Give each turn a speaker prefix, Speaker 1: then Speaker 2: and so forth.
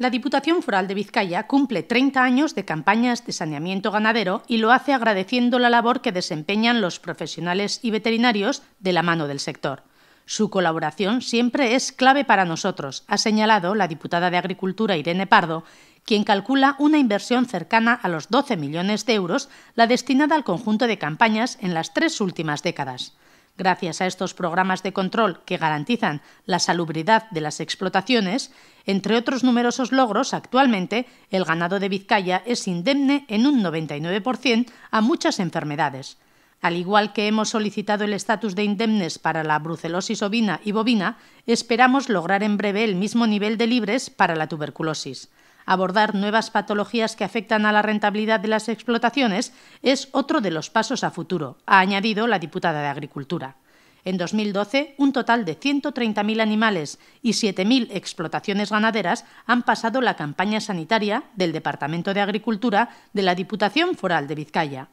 Speaker 1: La Diputación Foral de Vizcaya cumple 30 años de campañas de saneamiento ganadero y lo hace agradeciendo la labor que desempeñan los profesionales y veterinarios de la mano del sector. Su colaboración siempre es clave para nosotros, ha señalado la diputada de Agricultura Irene Pardo, quien calcula una inversión cercana a los 12 millones de euros, la destinada al conjunto de campañas en las 3 últimas décadas. Gracias a estos programas de control que garantizan la salubridad de las explotaciones, entre otros numerosos logros, actualmente el ganado de Vizcaya es indemne en un 99% a muchas enfermedades. Al igual que hemos solicitado el estatus de indemnes para la brucelosis ovina y bovina, esperamos lograr en breve el mismo nivel de libres para la tuberculosis. Abordar nuevas patologías que afectan a la rentabilidad de las explotaciones es otro de los pasos a futuro, ha añadido la diputada de Agricultura. En 2012, un total de 130.000 animales y 7.000 explotaciones ganaderas han pasado la campaña sanitaria del Departamento de Agricultura de la Diputación Foral de Vizcaya.